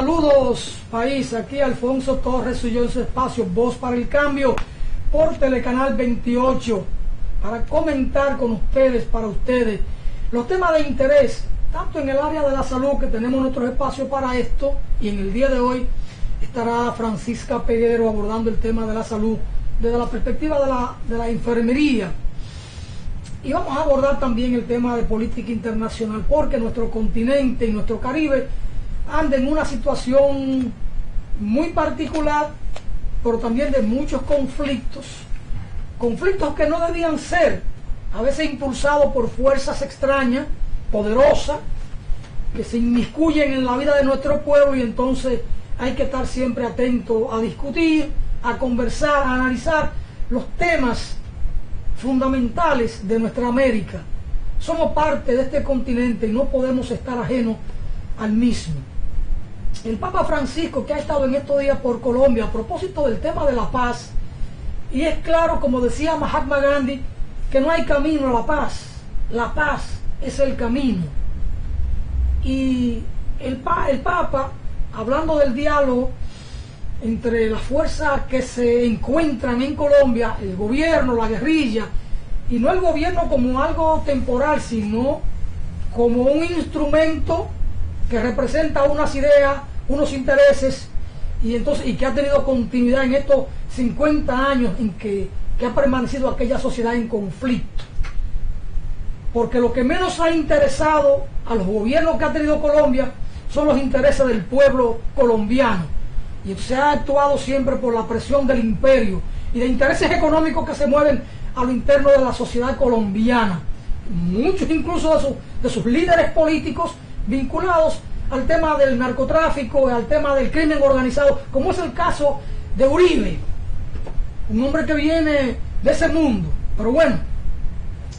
Saludos país, aquí Alfonso Torres, soy yo en su espacio Voz para el Cambio por Telecanal 28 para comentar con ustedes, para ustedes, los temas de interés, tanto en el área de la salud, que tenemos nuestro espacio para esto, y en el día de hoy estará Francisca Peguero abordando el tema de la salud desde la perspectiva de la enfermería. Y vamos a abordar también el tema de política internacional, porque nuestro continente y nuestro Caribe anda en una situación muy particular, pero también de muchos conflictos que no debían ser, a veces impulsados por fuerzas extrañas, poderosas, que se inmiscuyen en la vida de nuestro pueblo, y entonces hay que estar siempre atento a discutir, a conversar, a analizar los temas fundamentales de nuestra América. Somos parte de este continente y no podemos estar ajenos al mismo. El Papa Francisco, que ha estado en estos días por Colombia a propósito del tema de la paz, y es claro, como decía Mahatma Gandhi, que no hay camino a la paz es el camino. Y el Papa, hablando del diálogo entre las fuerzas que se encuentran en Colombia, el gobierno, la guerrilla, y no el gobierno como algo temporal, sino como un instrumento que representa unas ideas, unos intereses, y que ha tenido continuidad en estos 50 años en que ha permanecido aquella sociedad en conflicto. Porque lo que menos ha interesado a los gobiernos que ha tenido Colombia son los intereses del pueblo colombiano. Y se ha actuado siempre por la presión del imperio y de intereses económicos que se mueven a lo interno de la sociedad colombiana. Muchos incluso de sus líderes políticos vinculados al tema del narcotráfico, al tema del crimen organizado, como es el caso de Uribe, un hombre que viene de ese mundo. Pero bueno,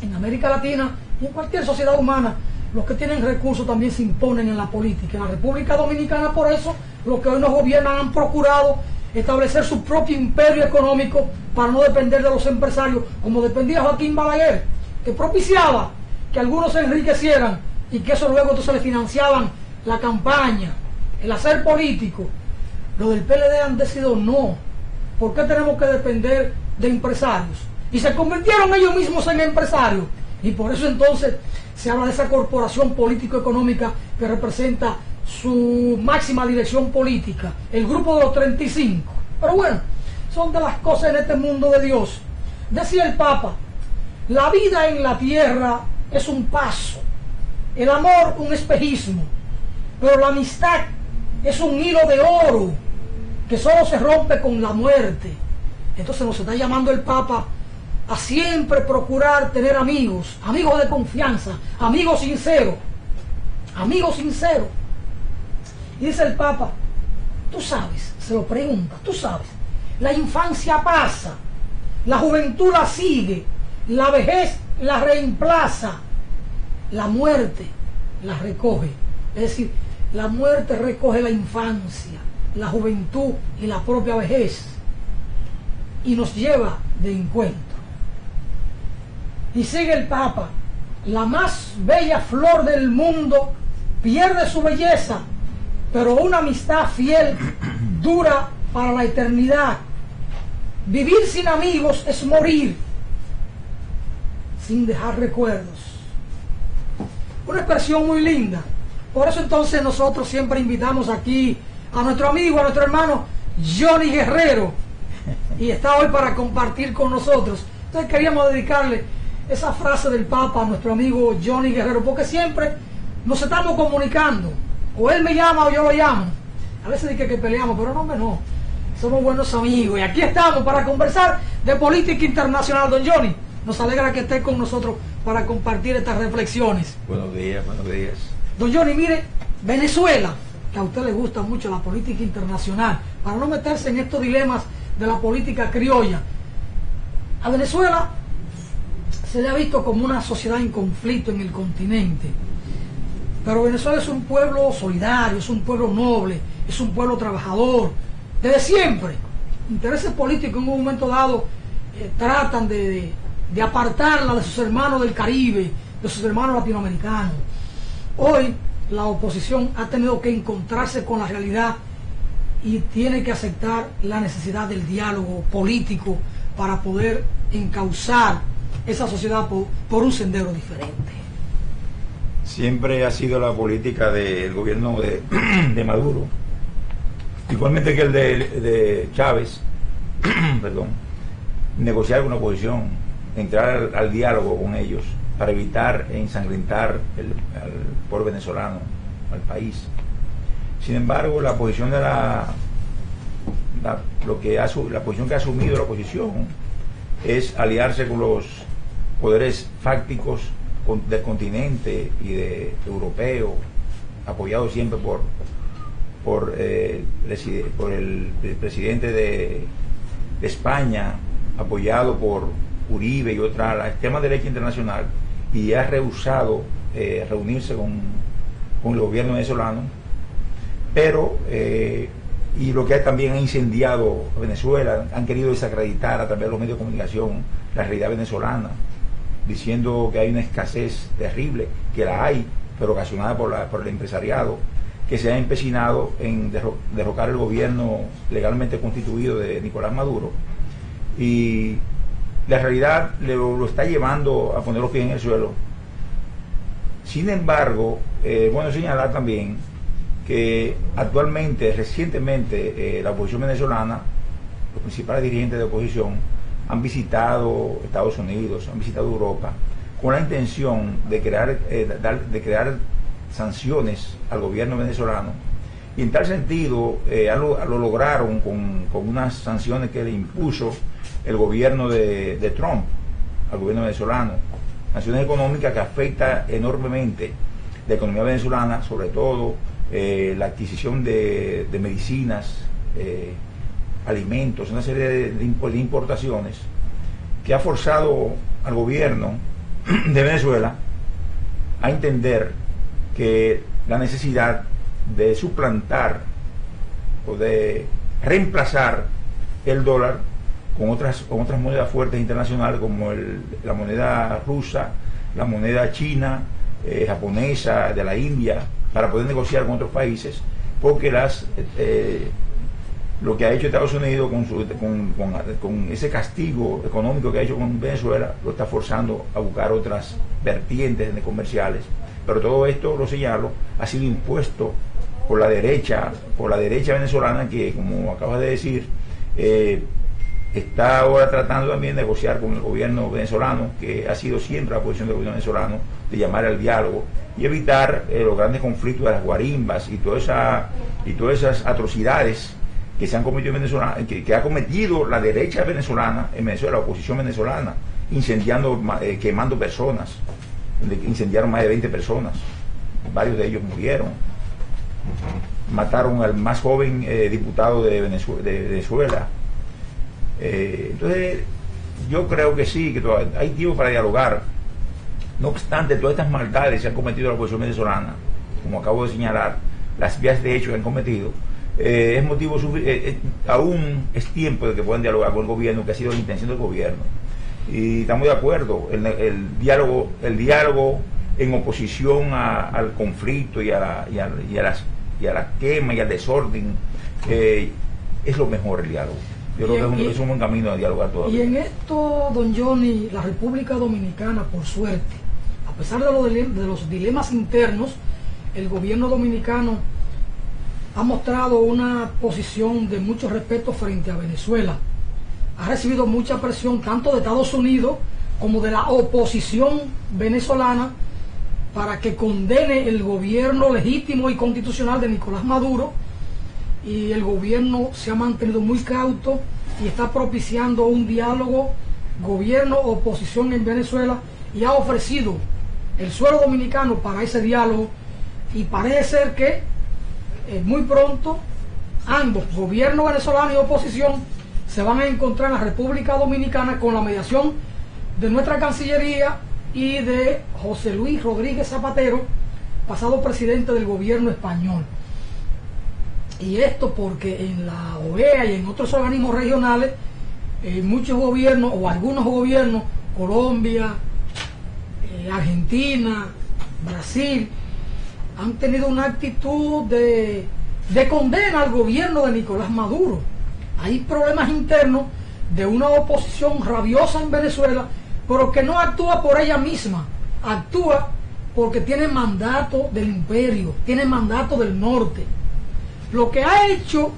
en América Latina y en cualquier sociedad humana, los que tienen recursos también se imponen en la política. En la República Dominicana, por eso, los que hoy nos gobiernan han procurado establecer su propio imperio económico para no depender de los empresarios, como dependía Joaquín Balaguer, que propiciaba que algunos se enriquecieran y que eso luego entonces le financiaban la campaña, el hacer político. Lo del PLD han decidido no. ¿Por qué tenemos que depender de empresarios? Y se convirtieron ellos mismos en empresarios. Y por eso entonces se habla de esa corporación político-económica que representa su máxima dirección política, el grupo de los 35. Pero bueno, son de las cosas en este mundo de Dios. Decía el Papa, la vida en la tierra es un paso, el amor un espejismo, pero la amistad es un hilo de oro que solo se rompe con la muerte. Entonces nos está llamando el Papa a siempre procurar tener amigos de confianza, amigos sinceros. Y dice el Papa, tú sabes, se lo pregunta, tú sabes, la infancia pasa, la juventud la sigue, la vejez la reemplaza, la muerte la recoge. Es decir, la muerte recoge la infancia, la juventud y la propia vejez y nos lleva de encuentro. Y sigue el Papa, la más bella flor del mundo pierde su belleza, pero una amistad fiel dura para la eternidad. Vivir sin amigos es morir sin dejar recuerdos. Una expresión muy linda. Por eso entonces nosotros siempre invitamos aquí a nuestro amigo, a nuestro hermano Johnny Guerrero, y está hoy para compartir con nosotros. Entonces queríamos dedicarle esa frase del Papa a nuestro amigo Johnny Guerrero, porque siempre nos estamos comunicando, o él me llama o yo lo llamo. A veces dicen que peleamos, pero no, somos buenos amigos y aquí estamos para conversar de política internacional. Don Johnny, nos alegra que esté con nosotros para compartir estas reflexiones. Buenos días. Don Johnny, mire, Venezuela, que a usted le gusta mucho la política internacional, para no meterse en estos dilemas de la política criolla, a Venezuela se le ha visto como una sociedad en conflicto en el continente. Pero Venezuela es un pueblo solidario, es un pueblo noble, es un pueblo trabajador, desde siempre. Intereses políticos en un momento dado tratan de apartarla de sus hermanos del Caribe, de sus hermanos latinoamericanos. Hoy la oposición ha tenido que encontrarse con la realidad y tiene que aceptar la necesidad del diálogo político para poder encauzar esa sociedad por un sendero diferente. Siempre ha sido la política del gobierno de Maduro, igualmente que el de Chávez, perdón, negociar con la oposición, entrar al diálogo con ellos para evitar ensangrentar al pueblo venezolano, al país. Sin embargo, la posición de la posición que ha asumido la oposición es aliarse con los poderes fácticos del continente y de europeo, apoyado siempre por el presidente de España, apoyado por Uribe y otra, la extrema derecha internacional, y ha rehusado reunirse con el gobierno venezolano, pero y lo que también ha incendiado a Venezuela, han querido desacreditar a través de los medios de comunicación la realidad venezolana, diciendo que hay una escasez terrible, que la hay, pero ocasionada por el empresariado, que se ha empecinado en derrocar el gobierno legalmente constituido de Nicolás Maduro, y la realidad lo está llevando a poner los pies en el suelo. Sin embargo, bueno señalar también que actualmente, recientemente, la oposición venezolana, los principales dirigentes de oposición, han visitado Estados Unidos, han visitado Europa, con la intención de crear sanciones al gobierno venezolano, y en tal sentido lo lograron con unas sanciones que le impuso el gobierno de Trump al gobierno venezolano, sanciones económicas que afectan enormemente la economía venezolana, sobre todo la adquisición de medicinas, alimentos, una serie de importaciones, que ha forzado al gobierno de Venezuela a entender que la necesidad de suplantar o de reemplazar el dólar con otras monedas fuertes internacionales, como la moneda rusa, la moneda china, japonesa, de la India, para poder negociar con otros países, porque lo que ha hecho Estados Unidos con ese castigo económico que ha hecho con Venezuela, lo está forzando a buscar otras vertientes comerciales. Pero todo esto, lo señalo, ha sido impuesto por la derecha venezolana, que, como acabas de decir, está ahora tratando también de negociar con el gobierno venezolano, que ha sido siempre la posición del gobierno venezolano, de llamar al diálogo y evitar los grandes conflictos de las guarimbas y todas esas atrocidades que se han cometido en Venezuela, que ha cometido la derecha venezolana en Venezuela, la oposición venezolana, incendiando, quemando personas. Incendiaron más de 20 personas, varios de ellos murieron. Mataron al más joven diputado de Venezuela. Entonces, yo creo que sí, que hay tiempo para dialogar. No obstante, todas estas maldades que se han cometido en la oposición venezolana, como acabo de señalar, las vías de hecho que han cometido, es motivo aún es tiempo de que puedan dialogar con el gobierno, que ha sido la intención del gobierno. Y estamos de acuerdo, el diálogo en oposición al conflicto y a la quema y al desorden, es lo mejor, el diálogo. Yo creo que es un buen camino de dialogar todavía. Y en esto, don Johnny, la República Dominicana, por suerte, a pesar de los dilemas internos, el gobierno dominicano ha mostrado una posición de mucho respeto frente a Venezuela. Ha recibido mucha presión tanto de Estados Unidos como de la oposición venezolana para que condene el gobierno legítimo y constitucional de Nicolás Maduro, y el gobierno se ha mantenido muy cauto y está propiciando un diálogo gobierno-oposición en Venezuela, y ha ofrecido el suelo dominicano para ese diálogo, y parece ser que muy pronto ambos, gobierno venezolano y oposición, se van a encontrar en la República Dominicana con la mediación de nuestra Cancillería y de José Luis Rodríguez Zapatero, pasado presidente del gobierno español. Y esto porque en la OEA y en otros organismos regionales, muchos gobiernos o algunos gobiernos, Colombia, Argentina, Brasil, han tenido una actitud de condena al gobierno de Nicolás Maduro. Hay problemas internos de una oposición rabiosa en Venezuela, pero que no actúa por ella misma, actúa porque tiene mandato del imperio, tiene mandato del norte. Lo que ha hecho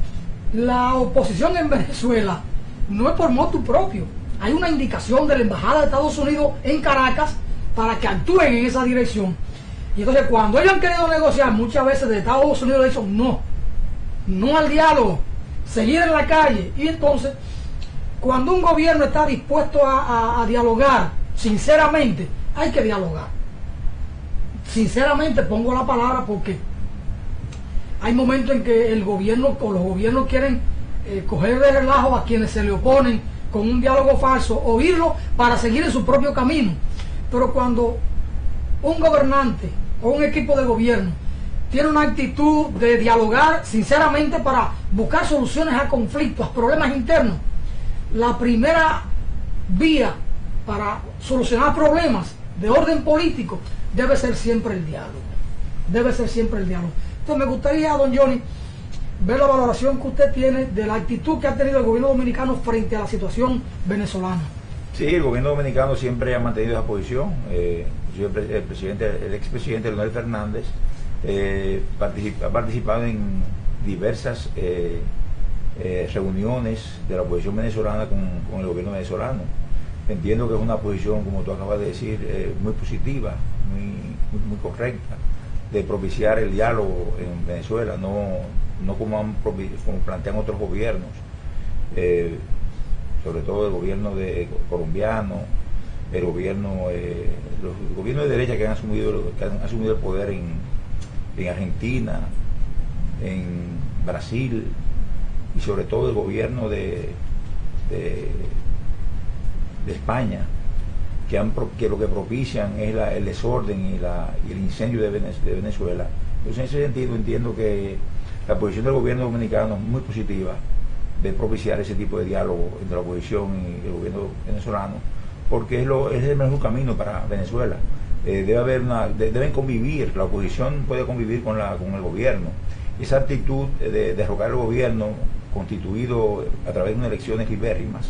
la oposición en Venezuela no es por motu propio. Hay una indicación de la Embajada de Estados Unidos en Caracas para que actúen en esa dirección. Y entonces cuando ellos han querido negociar, muchas veces de Estados Unidos le dicen no al diálogo, seguir en la calle. Y entonces, cuando un gobierno está dispuesto a dialogar, sinceramente, hay que dialogar. Sinceramente pongo la palabra porque hay momentos en que el gobierno o los gobiernos quieren coger de relajo a quienes se le oponen con un diálogo falso, oírlo para seguir en su propio camino. Pero cuando un gobernante o un equipo de gobierno tiene una actitud de dialogar sinceramente para buscar soluciones a conflictos, a problemas internos, la primera vía para solucionar problemas de orden político debe ser siempre el diálogo. Debe ser siempre el diálogo. Entonces me gustaría, don Johnny, ver la valoración que usted tiene de la actitud que ha tenido el gobierno dominicano frente a la situación venezolana. Sí, el gobierno dominicano siempre ha mantenido esa posición. El expresidente Leonel Fernández ha participado en diversas reuniones de la oposición venezolana con el gobierno venezolano. Entiendo que es una posición, como tú acabas de decir, muy positiva, muy correcta, de propiciar el diálogo en Venezuela, no como plantean otros gobiernos, sobre todo el gobierno colombiano, los gobiernos de derecha que han asumido el poder en Argentina, en Brasil, y sobre todo el gobierno de España, que lo que propician es el desorden y el incendio de Venezuela. Entonces, en ese sentido, entiendo que la posición del gobierno dominicano es muy positiva de propiciar ese tipo de diálogo entre la oposición y el gobierno venezolano, porque es el mejor camino para Venezuela. Deben convivir, la oposición puede convivir con el gobierno. Esa actitud de derrocar al gobierno constituido a través de unas elecciones libérrimas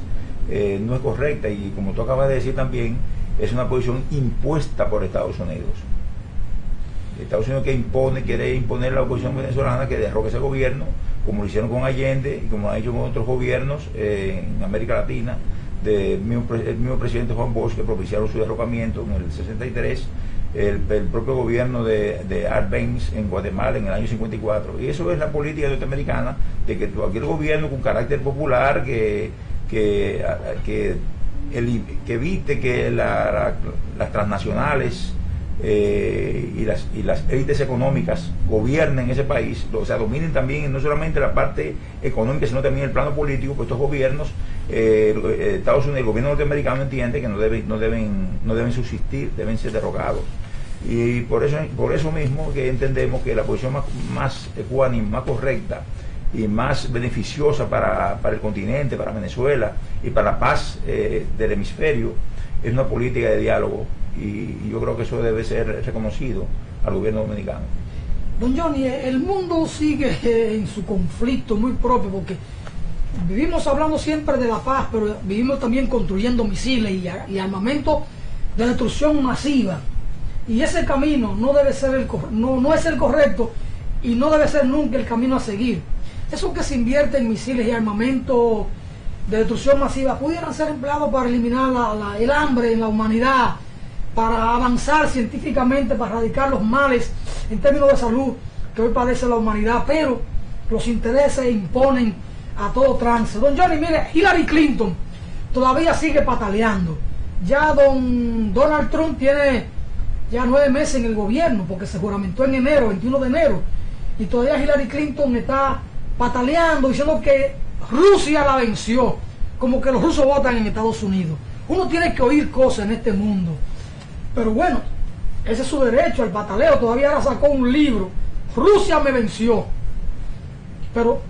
no es correcta, y como tú acabas de decir también, es una posición impuesta por Estados Unidos. Estados Unidos quiere imponer a la oposición venezolana que derroque ese gobierno, como lo hicieron con Allende y como lo han hecho con otros gobiernos en América Latina, el mismo presidente Juan Bosch, que propiciaron su derrocamiento en el 63, el propio gobierno de Arbenz en Guatemala en el año 54. Y eso es la política norteamericana, de que cualquier gobierno con carácter popular que evite que las transnacionales y las élites económicas gobiernen ese país, o sea, dominen también no solamente la parte económica, sino también el plano político. Pues estos gobiernos, Estados Unidos, el gobierno norteamericano entiende que no deben subsistir, deben ser derrocados. Y por eso mismo que entendemos que la posición más ecuánime, más correcta y más beneficiosa para el continente, para Venezuela y para la paz del hemisferio, es una política de diálogo, y yo creo que eso debe ser reconocido al gobierno dominicano. Don Johnny, el mundo sigue en su conflicto muy propio, porque vivimos hablando siempre de la paz, pero vivimos también construyendo misiles y armamento de destrucción masiva, y ese camino no debe ser no es el correcto, y no debe ser nunca el camino a seguir. Eso que se invierte en misiles y armamento de destrucción masiva pudieran ser empleados para eliminar el hambre en la humanidad, para avanzar científicamente, para erradicar los males en términos de salud que hoy padece la humanidad, pero los intereses imponen a todo trance. Don Johnny, mire, Hillary Clinton todavía sigue pataleando. Ya Donald Trump tiene ya 9 meses en el gobierno, porque se juramentó en enero, 21 de enero, y todavía Hillary Clinton está pataleando, diciendo que Rusia la venció, como que los rusos votan en Estados Unidos. Uno tiene que oír cosas en este mundo, pero bueno, ese es su derecho al pataleo. Todavía ahora sacó un libro, Rusia me venció, pero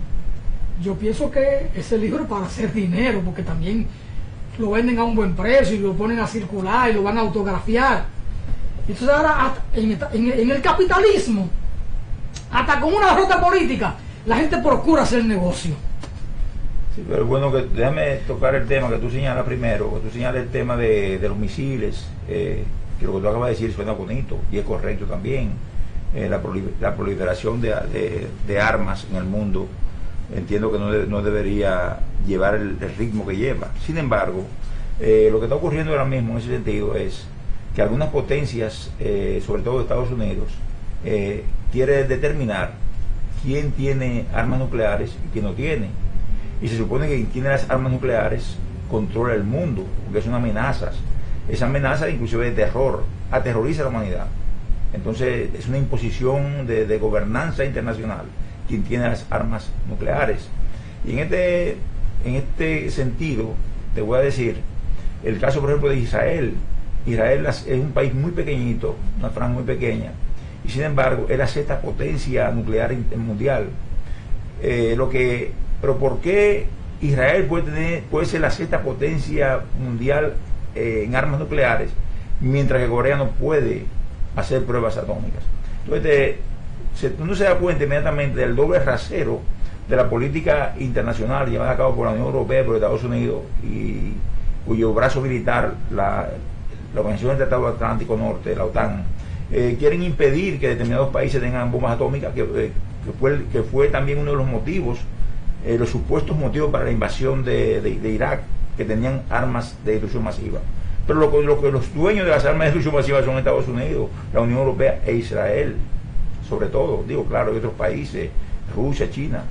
yo pienso que ese libro es para hacer dinero, porque también lo venden a un buen precio y lo ponen a circular y lo van a autografiar. Entonces ahora en el capitalismo hasta con una derrota política, la gente procura hacer negocio. Sí, pero bueno, déjame tocar el tema que tú señalas primero, que tú señalas el tema de los misiles, que lo que tú acabas de decir suena bonito y es correcto también. La proliferación de armas en el mundo, entiendo que no debería llevar el ritmo que lleva. Sin embargo, lo que está ocurriendo ahora mismo en ese sentido es que algunas potencias, sobre todo Estados Unidos, quiere determinar quién tiene armas nucleares y quién no tiene. Y se supone que quien tiene las armas nucleares controla el mundo, porque son amenazas. Esa amenaza, inclusive de terror, aterroriza a la humanidad. Entonces es una imposición de gobernanza internacional quien tiene las armas nucleares. Y en este sentido, te voy a decir, el caso por ejemplo de Israel. Israel es un país muy pequeñito, una franja muy pequeña, y sin embargo es la sexta potencia nuclear mundial. Pero ¿por qué Israel puede ser la sexta potencia mundial en armas nucleares, mientras que Corea no puede hacer pruebas atómicas? Entonces uno se da cuenta inmediatamente del doble rasero de la política internacional llevada a cabo por la Unión Europea, por Estados Unidos, y cuyo brazo militar, la Organización del Tratado Atlántico Norte, la OTAN, quieren impedir que determinados países tengan bombas atómicas, que fue también uno de los motivos, los supuestos motivos para la invasión de Irak, que tenían armas de destrucción masiva. Pero los dueños de las armas de destrucción masiva son Estados Unidos, la Unión Europea e Israel, sobre todo, digo, claro, y otros países, Rusia, China.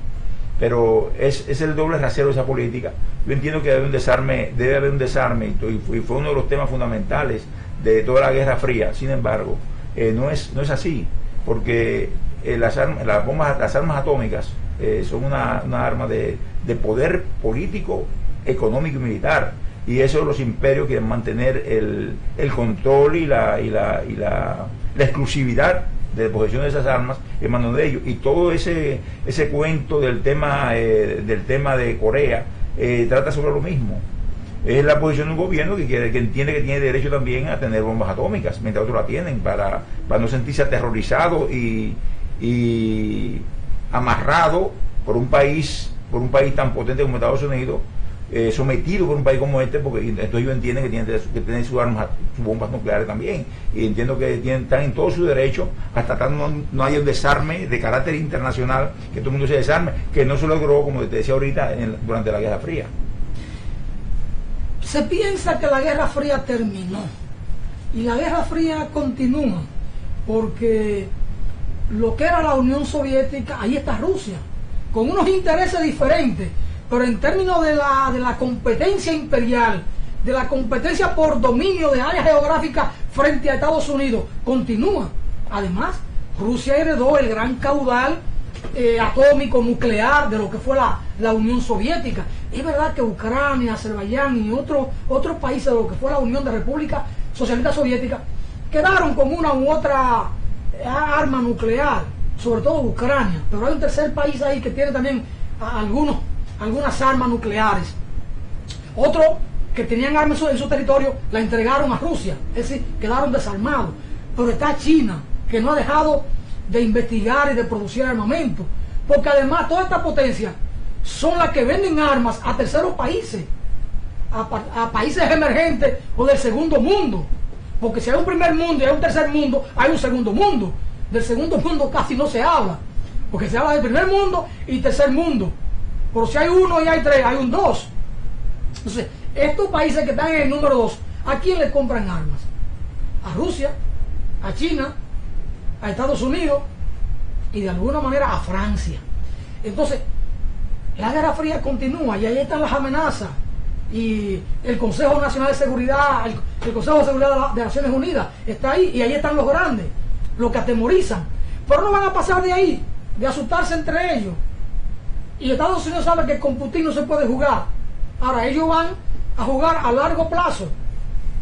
Pero es el doble rasero de esa política. Yo entiendo que debe haber un desarme, y fue uno de los temas fundamentales de toda la Guerra Fría. Sin embargo, no es así, porque las armas atómicas son una arma de poder político, económico y militar, y eso los imperios quieren mantener el control y la exclusividad de posesión de esas armas en manos de ellos. Y todo ese cuento del tema de Corea trata sobre lo mismo. Es la posición de un gobierno que entiende que tiene derecho también a tener bombas atómicas, mientras otros la tienen, para no sentirse aterrorizado y amarrado por un país tan potente como Estados Unidos, sometido por un país como este, porque entonces ellos entienden que tienen que tener sus bombas nucleares también, y entiendo que están en todo su derecho, hasta tanto no haya un desarme de carácter internacional, que todo el mundo se desarme, que no se logró, como te decía ahorita, durante la Guerra Fría. Se piensa que la Guerra Fría terminó, y la Guerra Fría continúa, porque lo que era la Unión Soviética, ahí está Rusia, con unos intereses diferentes, pero en términos de la competencia imperial, de la competencia por dominio de áreas geográficas frente a Estados Unidos, continúa. Además, Rusia heredó el gran caudal atómico, nuclear, de lo que fue la Unión Soviética. Es verdad que Ucrania, Azerbaiyán y otros países de lo que fue la Unión de República Socialista Soviética quedaron con una u otra arma nuclear, sobre todo Ucrania, pero hay un tercer país ahí que tiene también algunas armas nucleares. Otros que tenían armas en su territorio la entregaron a Rusia, es decir, quedaron desarmados. Pero está China, que no ha dejado de investigar y de producir armamento, porque además todas estas potencias son las que venden armas a terceros países, a países emergentes o del segundo mundo, porque si hay un primer mundo y hay un tercer mundo, hay un segundo mundo. Del segundo mundo casi no se habla, porque se habla del primer mundo y tercer mundo, pero si hay uno y hay tres, hay un dos. Entonces, estos países que están en el número 2, ¿a quién le compran armas? A Rusia, a China, a Estados Unidos y de alguna manera a Francia. Entonces, la Guerra Fría continúa y ahí están las amenazas. Y el Consejo Nacional de Seguridad, el Consejo de Seguridad de Naciones Unidas está ahí, y ahí están los grandes, los que atemorizan. Pero no van a pasar de ahí, de asustarse entre ellos. Y Estados Unidos sabe que con Putin no se puede jugar. Ahora ellos van a jugar a largo plazo,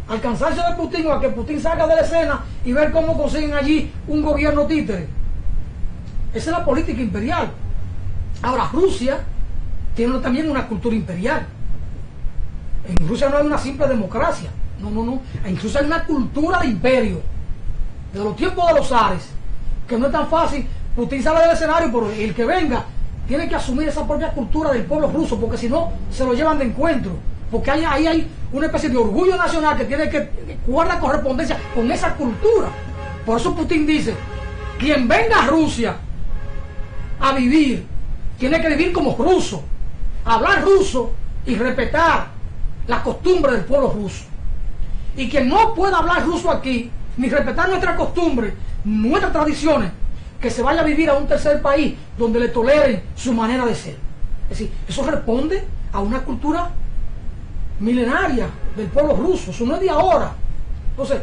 al cansancio de Putin, o a que Putin salga de la escena y ver cómo consiguen allí un gobierno títere. Esa es la política imperial. Ahora, Rusia tiene también una cultura imperial. En Rusia no hay una simple democracia, no. En Rusia hay una cultura de imperio, de los tiempos de los zares, que no es tan fácil Putin sale del escenario, pero el que venga tiene que asumir esa propia cultura del pueblo ruso, porque si no, se lo llevan de encuentro. Porque ahí hay una especie de orgullo nacional que tiene que guardar correspondencia con esa cultura. Por eso Putin dice, quien venga a Rusia a vivir, tiene que vivir como ruso, hablar ruso y respetar las costumbres del pueblo ruso. Y quien no pueda hablar ruso aquí, ni respetar nuestras costumbres, nuestras tradiciones, que se vaya a vivir a un tercer país donde le toleren su manera de ser. Es decir, eso responde a una cultura milenaria del pueblo ruso, eso no es de ahora. Entonces,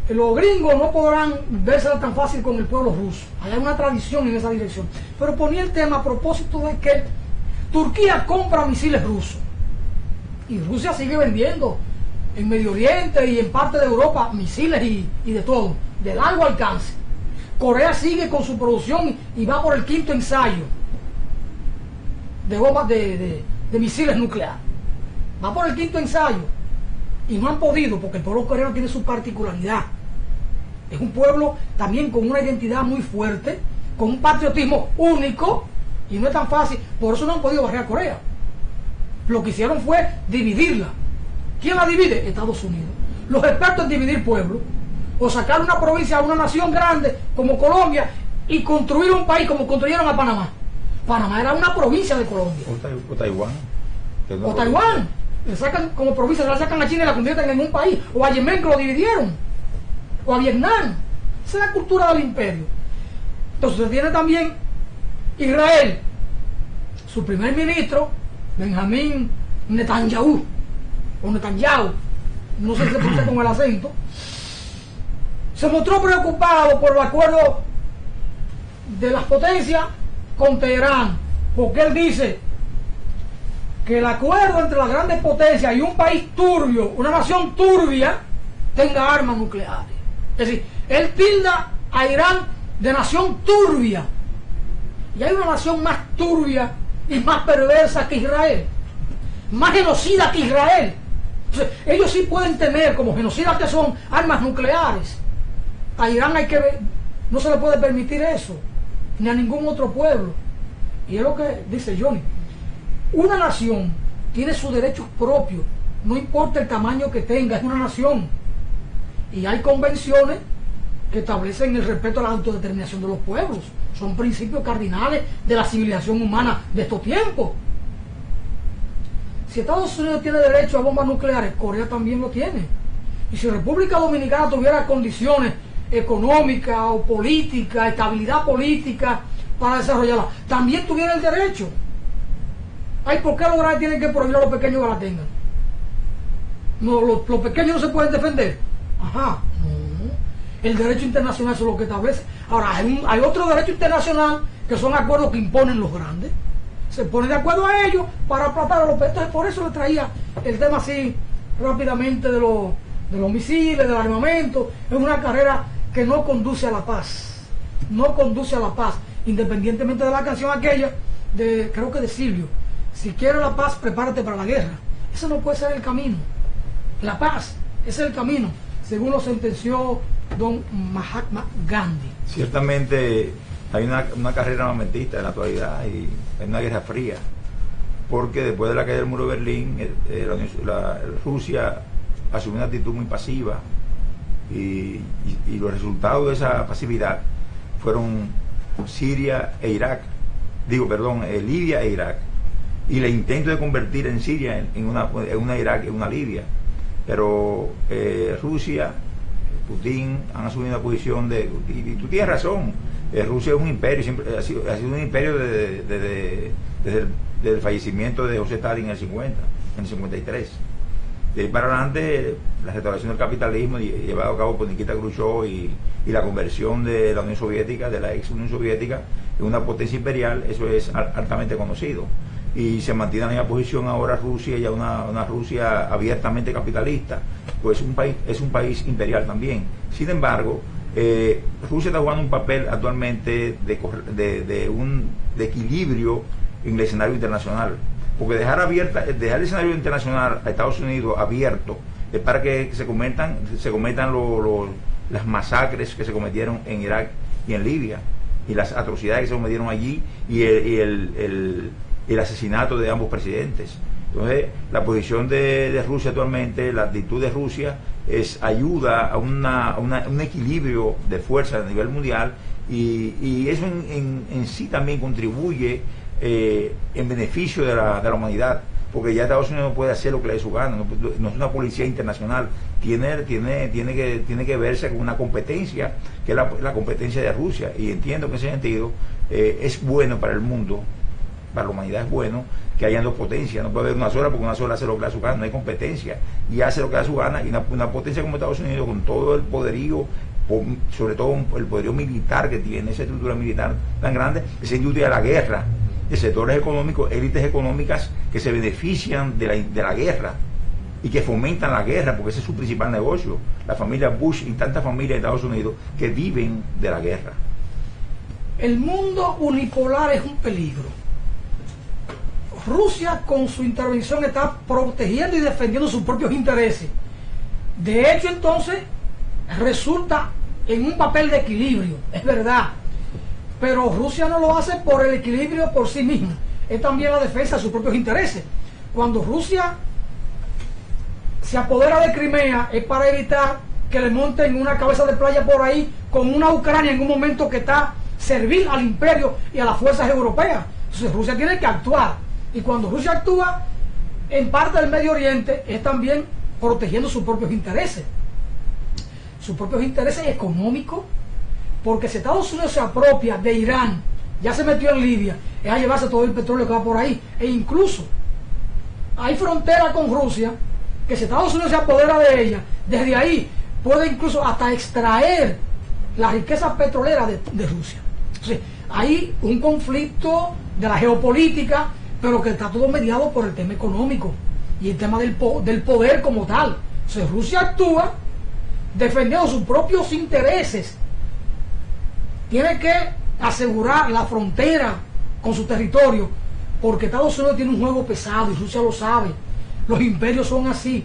los gringos no podrán verse tan fácil con el pueblo ruso. Hay una tradición en esa dirección. Pero ponía el tema a propósito de que Turquía compra misiles rusos y Rusia sigue vendiendo en Medio Oriente y en parte de Europa misiles y de todo, de largo alcance. Corea sigue con su producción y va por el 5º ensayo de bombas de misiles nucleares. Va por el 5º ensayo y no han podido, porque el pueblo coreano tiene su particularidad. Es un pueblo también con una identidad muy fuerte, con un patriotismo único, y no es tan fácil. Por eso no han podido barrer a Corea. Lo que hicieron fue dividirla. ¿Quién la divide? Estados Unidos. Los expertos en dividir pueblos, o sacar una provincia a una nación grande como Colombia y construir un país como construyeron a Panamá. Panamá era una provincia de Colombia. O Taiwán. O Taiwán. Le sacan como provincia, la sacan a China y la convierten en un país. O a Yemen, que lo dividieron. O a Vietnam. Esa es la cultura del imperio. Entonces se tiene también Israel. Su primer ministro, Benjamín Netanyahu, o Netanyahu, no sé si se pronuncia con el acento, se mostró preocupado por el acuerdo de las potencias con Teherán, porque él dice que el acuerdo entre las grandes potencias y un país turbio, una nación turbia, tenga armas nucleares. Es decir, él tilda a Irán de nación turbia. Y hay una nación más turbia y más perversa que Israel, más genocida que Israel. Entonces, ellos sí pueden tener, como genocidas que son, armas nucleares. A Irán no se le puede permitir eso, ni a ningún otro pueblo. Y es lo que dice Johnny. Una nación tiene sus derechos propios, no importa el tamaño que tenga, es una nación. Y hay convenciones que establecen el respeto a la autodeterminación de los pueblos. Son principios cardinales de la civilización humana de estos tiempos. Si Estados Unidos tiene derecho a bombas nucleares, Corea también lo tiene. Y si República Dominicana tuviera condiciones económicas o políticas, estabilidad política para desarrollarla, también tuviera el derecho. Ay, ¿por qué los grandes tienen que prohibir a los pequeños que la tengan? No, los pequeños no se pueden defender. Ajá, no. El derecho internacional es lo que establece. Ahora, hay otro derecho internacional que son acuerdos que imponen los grandes. Se ponen de acuerdo a ellos para aplastar a los pequeños. Entonces, por eso le traía el tema así rápidamente de los misiles, del armamento. Es una carrera que no conduce a la paz. No conduce a la paz. Independientemente de la canción aquella, creo que de Silvio. Si quieres la paz, prepárate para la guerra. Ese no puede ser el camino. La paz, ese es el camino, según lo sentenció don Mahatma Gandhi. Ciertamente hay una carrera armamentista en la actualidad y hay una guerra fría, porque después de la caída del muro de Berlín, Rusia asumió una actitud muy pasiva y los resultados de esa pasividad fueron Libia e Irak, y el intento de convertir en Siria en una Irak, en una Libia. Pero Rusia, Putin, han asumido una posición y tú tienes razón, Rusia es un imperio, siempre ha sido un imperio desde el fallecimiento de José Stalin en el 53. De ahí para adelante, la restauración del capitalismo llevado a cabo por Nikita Khrushchev y la conversión de la Unión Soviética, de la ex Unión Soviética, en una potencia imperial, eso es altamente conocido. Y se mantiene en la misma posición ahora Rusia, ya una Rusia abiertamente capitalista, pues es un país imperial también. Sin embargo, Rusia está jugando un papel actualmente de equilibrio en el escenario internacional, porque dejar el escenario internacional a Estados Unidos abierto es para que se cometan las masacres que se cometieron en Irak y en Libia. y las atrocidades que se cometieron allí y el asesinato de ambos presidentes. Entonces, la posición de Rusia actualmente, la actitud de Rusia ayuda a un equilibrio de fuerza a nivel mundial, y eso en sí también contribuye en beneficio de la humanidad, porque ya Estados Unidos no puede hacer lo que le dé su gana, no es una policía internacional, tiene que verse con una competencia, que es la competencia de Rusia, y entiendo que en ese sentido es bueno para el mundo, para la humanidad es bueno que hayan dos potencias. No puede haber una sola, porque una sola hace lo que le da su gana, no hay competencia, y hace lo que le da su gana, y una potencia como Estados Unidos, con todo el poderío, sobre todo el poderío militar que tiene, esa estructura militar tan grande, esa industria de la guerra, de sectores económicos, élites económicas que se benefician de la guerra y que fomentan la guerra, porque ese es su principal negocio. La familia Bush y tantas familias de Estados Unidos que viven de la guerra. El mundo unipolar es un peligro. Rusia con su intervención está protegiendo y defendiendo sus propios intereses. De hecho, entonces, resulta en un papel de equilibrio, es verdad. Pero Rusia no lo hace por el equilibrio por sí misma, es también la defensa de sus propios intereses. Cuando Rusia se apodera de Crimea es para evitar que le monten una cabeza de playa por ahí con una Ucrania en un momento que está servil al imperio y a las fuerzas europeas. Entonces Rusia tiene que actuar, y cuando Rusia actúa en parte del Medio Oriente es también protegiendo sus propios intereses económicos, porque si Estados Unidos se apropia de Irán, ya se metió en Libia, es a llevarse todo el petróleo que va por ahí, e incluso hay frontera con Rusia, que si Estados Unidos se apodera de ella, desde ahí puede incluso hasta extraer la riqueza petrolera de Rusia. Entonces, hay un conflicto de la geopolítica, pero que está todo mediado por el tema económico y el tema del poder como tal. Entonces, Rusia actúa defendiendo sus propios intereses. Tiene que asegurar la frontera con su territorio, porque Estados Unidos tiene un juego pesado y Rusia lo sabe. Los imperios son así,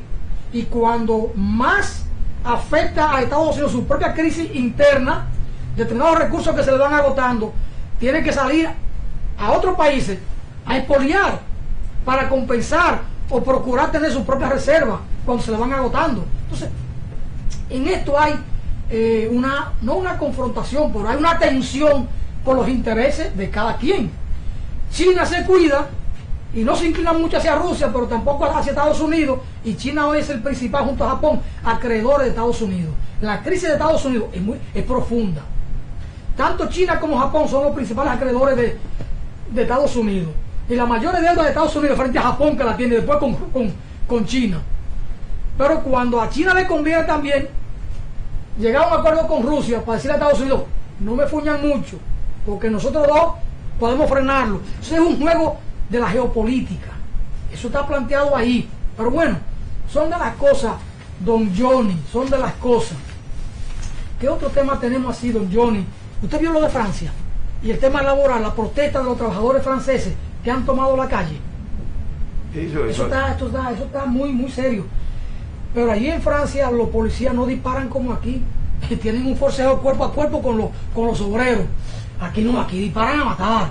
y cuando más afecta a Estados Unidos su propia crisis interna, determinados recursos que se le van agotando, tienen que salir a otros países a expoliar para compensar o procurar tener sus propias reservas cuando se le van agotando. Entonces, en esto hay no una confrontación, pero hay una tensión por los intereses de cada quien. China se cuida y no se inclina mucho hacia Rusia, pero tampoco hacia Estados Unidos, y China hoy es el principal, junto a Japón, acreedor de Estados Unidos. La crisis de Estados Unidos es profunda. Tanto China como Japón son los principales acreedores de Estados Unidos, y la mayor deuda de Estados Unidos frente a Japón, que la tiene después con China. Pero cuando a China le conviene también llegar a un acuerdo con Rusia para decirle a Estados Unidos, no me fuñan mucho, porque nosotros dos podemos frenarlo. Eso es un juego de la geopolítica, eso está planteado ahí. Pero bueno, son de las cosas, don Johnny, son de las cosas. ¿Qué otro tema tenemos así, don Johnny? Usted vio lo de Francia y el tema laboral, la protesta de los trabajadores franceses que han tomado la calle. Eso está muy, muy serio. Pero allí en Francia los policías no disparan como aquí, que tienen un forcejeo cuerpo a cuerpo con los obreros. Aquí no, aquí disparan a matar.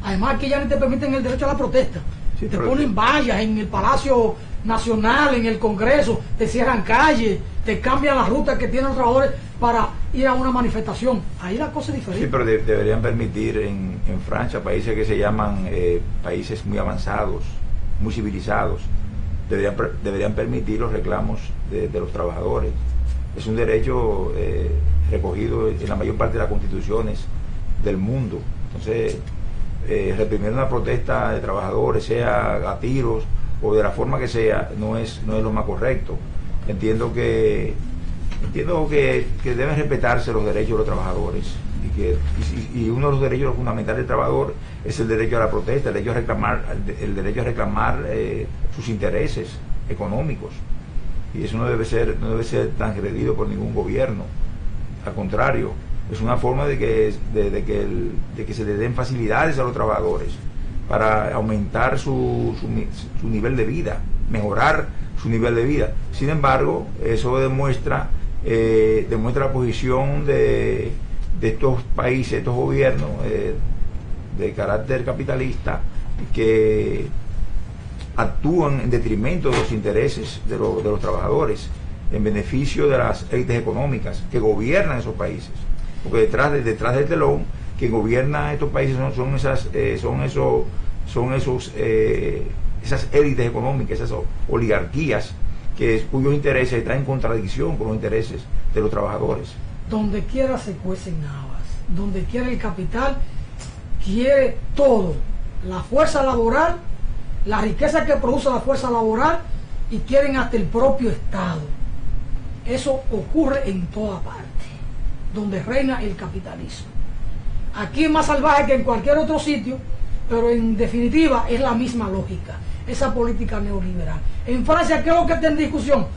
Además aquí ya no te permiten el derecho a la protesta. Sí, te ponen vallas en el Palacio Nacional, en el Congreso, te cierran calles, te cambian las rutas que tienen los trabajadores para ir a una manifestación. Ahí la cosa es diferente. Sí, pero deberían permitir en Francia, países que se llaman países muy avanzados, muy civilizados, deberían permitir los reclamos de los trabajadores. Es un derecho recogido en la mayor parte de las constituciones del mundo. Entonces, reprimir una protesta de trabajadores, sea a tiros o de la forma que sea, no es lo más correcto. Entiendo que deben respetarse los derechos de los trabajadores, y uno de los derechos fundamentales del trabajador es el derecho a la protesta, el derecho a reclamar sus intereses económicos, y eso no debe ser transgredido por ningún gobierno. Al contrario, es una forma de que se le den facilidades a los trabajadores para aumentar su nivel de vida, mejorar su nivel de vida. Sin embargo, eso demuestra la posición de de estos países, estos gobiernos de carácter capitalista, que actúan en detrimento de los intereses de los trabajadores, en beneficio de las élites económicas que gobiernan esos países. Porque detrás del telón, quien gobierna estos países son esas élites económicas, esas oligarquías cuyos intereses están en contradicción con los intereses de los trabajadores. Donde quiera se cuecen habas, donde quiera el capital quiere todo, la fuerza laboral, la riqueza que produce la fuerza laboral, y quieren hasta el propio Estado. Eso ocurre en toda parte, donde reina el capitalismo. Aquí es más salvaje que en cualquier otro sitio, pero en definitiva es la misma lógica, esa política neoliberal. En Francia, ¿qué es lo que está en discusión?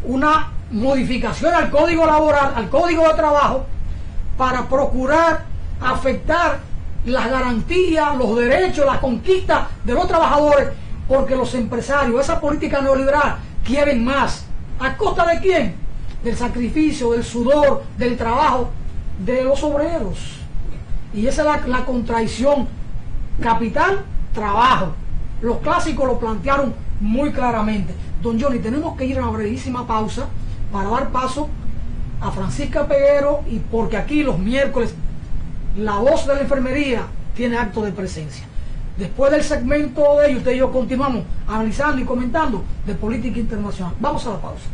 Una modificación al código laboral, al código de trabajo, para procurar afectar las garantías, los derechos, la conquista de los trabajadores, porque los empresarios, esa política neoliberal, quieren más. ¿A costa de quién? Del sacrificio, del sudor, del trabajo de los obreros. Y esa es la contradicción: capital, trabajo. Los clásicos lo plantearon muy claramente. Don Johnny, tenemos que ir a una brevísima pausa para dar paso a Francisca Peguero, y porque aquí los miércoles la voz de la enfermería tiene acto de presencia. Después del segmento de ellos, usted y yo continuamos analizando y comentando de política internacional. Vamos a la pausa.